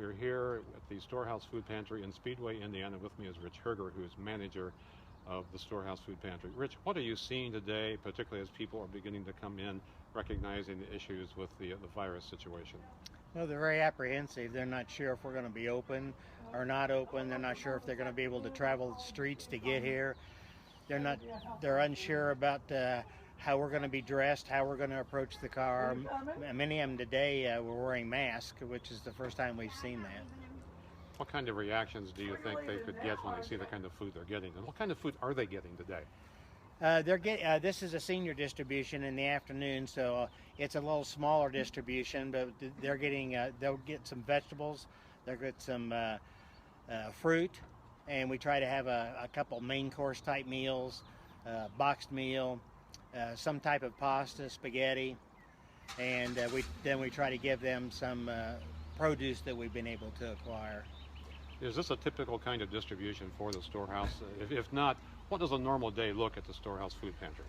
We're here at the Storehouse Food Pantry in Speedway, Indiana. With me is Rich Hoerger, who is manager of the Storehouse Food Pantry. Rich, what are you seeing today, particularly as people are beginning to come in, recognizing the issues with the virus situation? Well, they're very apprehensive. They're not sure if we're going to be open or not open. They're not sure if they're going to be able to travel the streets to get here. They're unsure about how we're going to be dressed, how we're going to approach the car. Many of them today were wearing masks, which is the first time we've seen that. What kind of reactions do you think they could get when they see the kind of food they're getting? And what kind of food are they getting today? This is a senior distribution in the afternoon, so it's a little smaller distribution, but they're getting, they'll get some vegetables, they'll get some fruit, and we try to have a couple main course type meals, boxed meal, some type of pasta, spaghetti, and then we try to give them some produce that we've been able to acquire. Is this a typical kind of distribution for the Storehouse? If not, what does a normal day look at the Storehouse Food Pantry?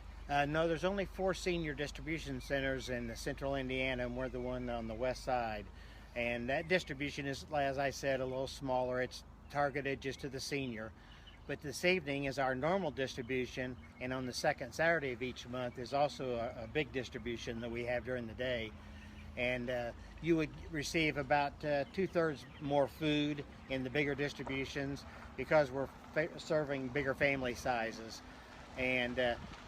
No, there's only 4 senior distribution centers in central Indiana, and we're the one on the west side. And that distribution is, as I said, a little smaller. It's targeted just to the senior. But this evening is our normal distribution, and on the second Saturday of each month is also a big distribution that we have during the day. And you would receive about 2/3 more food in the bigger distributions because we're serving bigger family sizes. And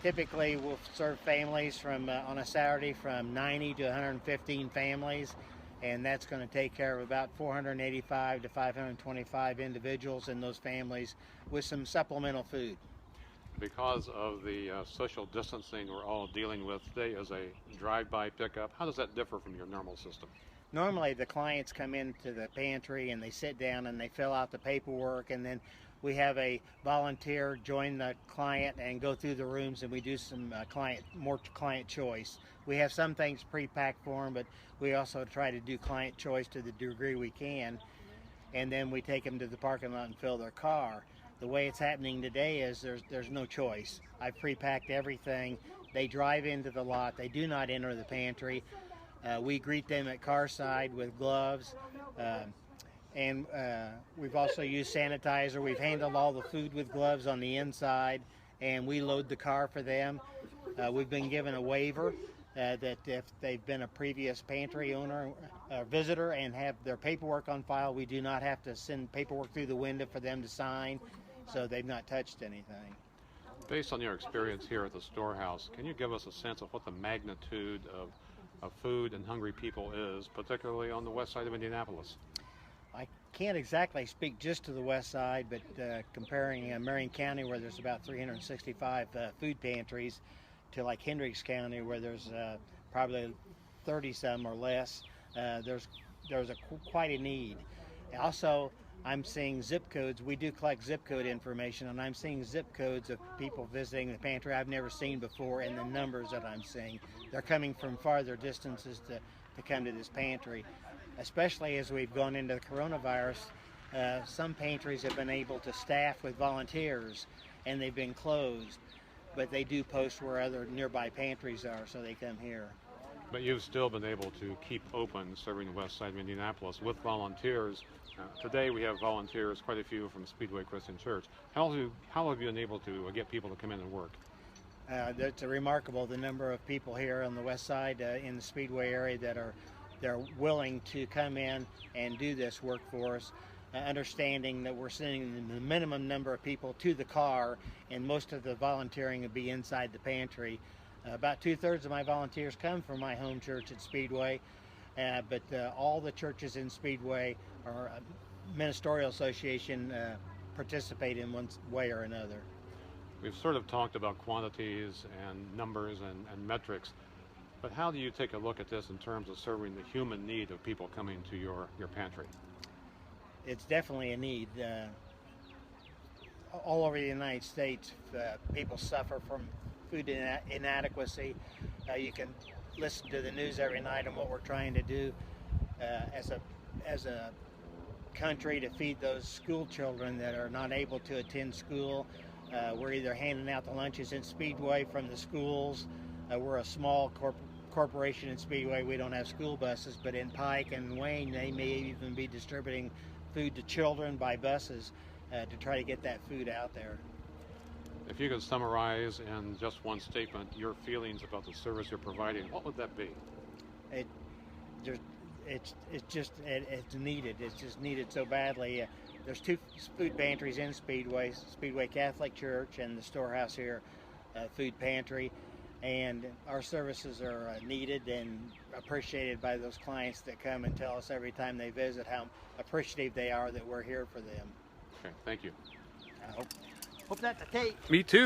typically we'll serve families from on a Saturday from 90 to 115 families, and that's going to take care of about 485 to 525 individuals in those families with some supplemental food. Because of the social distancing we're all dealing with today as a drive-by pickup, how does that differ from your normal system? Normally the clients come into the pantry and they sit down and they fill out the paperwork, and then we have a volunteer join the client and go through the rooms, and we do some more client choice. We have some things pre-packed for them, but we also try to do client choice to the degree we can, and then we take them to the parking lot and fill their car. The way it's happening today is there's no choice. I've pre-packed everything. They drive into the lot. They do not enter the pantry. We greet them at car side with gloves. And we've also used sanitizer. We've handled all the food with gloves on the inside, and we load the car for them. We've been given a waiver that if they've been a previous pantry owner or visitor and have their paperwork on file, we do not have to send paperwork through the window for them to sign, so they've not touched anything. Based on your experience here at the Storehouse, can you give us a sense of what the magnitude of food and hungry people is, particularly on the west side of Indianapolis? I can't exactly speak just to the west side, but comparing Marion County, where there's about 365 food pantries, to like Hendricks County, where there's probably 30 some or less, there's quite a need. Also, I'm seeing zip codes. We do collect zip code information, and I'm seeing zip codes of people visiting the pantry I've never seen before, and the numbers that I'm seeing. They're coming from farther distances to come to this pantry. Especially as we've gone into the coronavirus, some pantries have been able to staff with volunteers, and they've been closed. But they do post where other nearby pantries are, so they come here. But you've still been able to keep open, serving the west side of Indianapolis with volunteers. Today we have volunteers, quite a few from Speedway Christian Church. How have you been able to get people to come in and work? It's remarkable, the number of people here on the west side in the Speedway area that they're willing to come in and do this work for us, understanding that we're sending the minimum number of people to the car, and most of the volunteering will be inside the pantry. About 2/3 of my volunteers come from my home church at Speedway, but all the churches in Speedway or ministerial association participate in one way or another. We've sort of talked about quantities and numbers and metrics, but how do you take a look at this in terms of serving the human need of people coming to your pantry? It's definitely a need. All over the United States, people suffer from food inadequacy. You can listen to the news every night on what we're trying to do as a country to feed those school children that are not able to attend school. We're either handing out the lunches in Speedway from the schools. We're a small Corporation and Speedway, we don't have school buses, but in Pike and Wayne, they may even be distributing food to children by buses to try to get that food out there. If you could summarize in just one statement your feelings about the service you're providing, what would that be? It's needed. It's just needed so badly. There's 2 food pantries in Speedway Catholic Church and the Storehouse here, food pantry, and our services are needed and appreciated by those clients that come and tell us every time they visit how appreciative they are that we're here for them. Okay, thank you. I hope that's the case. Me too.